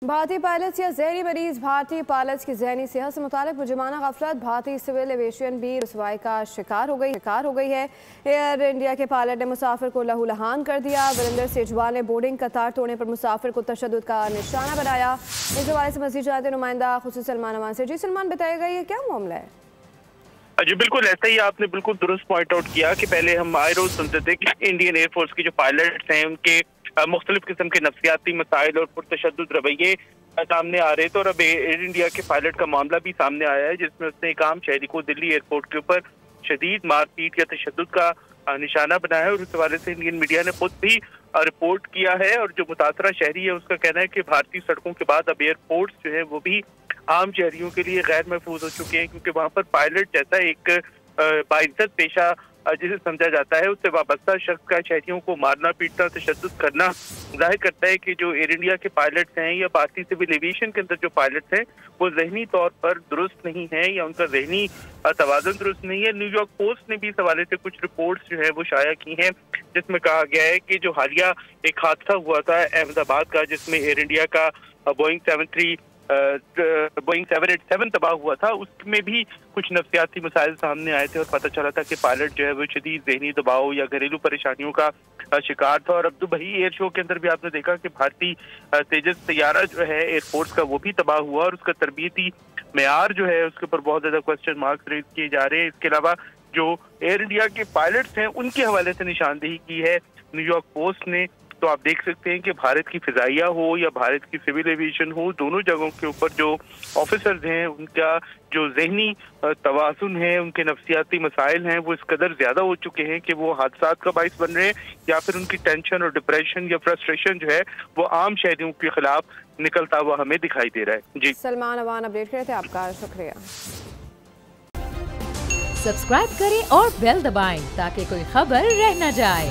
भारतीय पायलट्स या जहरी मरीज। भारतीय पायलट्स की जहनी सेहत से मुतालिक मुजमाना गफलत। भारतीय सिविल एविएशन भी रुसवाई का शिकार हो गई है। एयर इंडिया के पायलट ने मुसाफिर को लहूलुहान कर दिया। वीरेंद्र सेजवाल ने बोर्डिंग कतार तोड़ने पर मुसाफिर को तशद्दुद का निशाना बनाया। इस हवाले से मजीद जानते नुमाइंदा खुसूस सलमान अमान से। जी सलमान, बताएगा ये क्या मामला है? जी बिल्कुल, ऐसा ही आपने बिल्कुल दुरुस्त पॉइंट आउट किया कि पहले हम आए रोज सुनते थे कि इंडियन एयरफोर्स के जो पायलट्स हैं उनके मुख्तलिफ किस्म के नफ्सियाती मसाइल और पुरतशद्दुद रवैये सामने आ रहे थे। और अब एयर इंडिया के पायलट का मामला भी सामने आया है, जिसमें उसने एक आम शहरी को दिल्ली एयरपोर्ट के ऊपर शदीद मारपीट या तशद्दुद का निशाना बनाया है। और उस हवाले से इंडियन मीडिया ने खुद भी रिपोर्ट किया है। और जो मुतासरा शहरी है उसका कहना है कि भारतीय सड़कों के बाद अब एयरपोर्ट जो है वो भी आम शहरियों के लिए गैर महफूज हो चुके हैं, क्योंकि वहाँ पर पायलट जैसा एक बाइज्जत पेशा जिसे समझा जाता है, उससे वाबस्ता शख्स का शहरियों को मारना पीटना तशद्दुद करना जाहिर करता है कि जो एयर इंडिया के पायलट्स हैं या भारतीय सिविल एविएशन के अंदर जो पायलट्स हैं वो जहनी तौर पर दुरुस्त नहीं है या उनका जहनी तवाज़ुन दुरुस्त नहीं है। न्यूयॉर्क पोस्ट ने भी इस हवाले से कुछ रिपोर्ट्स जो है वो शाया की हैं, जिसमें कहा गया है कि जो हालिया एक हादसा हुआ था अहमदाबाद का, जिसमें एयर इंडिया का बोइंग 787 तबाह हुआ था, उसमें भी कुछ नफ्सियाती मसाइल सामने आए थे और पता चला था कि पायलट जो है वो शदीद ज़हनी दबाव या घरेलू परेशानियों का शिकार था। और अब दुबई एयर शो के अंदर भी आपने देखा कि भारतीय तेजस तैयारा जो है एयरफोर्स का वो भी तबाह हुआ और उसका तरबियती मेयार जो है उसके ऊपर बहुत ज्यादा क्वेश्चन मार्क्स रेज किए जा रहे हैं। इसके अलावा जो एयर इंडिया के पायलट्स हैं उनके हवाले से निशानदेही की है न्यूयॉर्क पोस्ट ने। तो आप देख सकते हैं कि भारत की फिजाइया हो या भारत की सिविल एविएशन हो, दोनों जगहों के ऊपर जो ऑफिसर्स हैं उनका जो जहनी तवाज़ुन है, उनके नफ्सियाती मसाइल हैं वो इस कदर ज्यादा हो चुके हैं कि वो हादसात का बाइस बन रहे हैं या फिर उनकी टेंशन और डिप्रेशन या फ्रस्ट्रेशन जो है वो आम शहरियों के खिलाफ निकलता हुआ हमें दिखाई दे रहा है। जी सलमान अवान अपडेट कर रहे थे, आपका शुक्रिया। सब्सक्राइब करें और बेल दबाएं ताकि कोई खबर रह न जाए।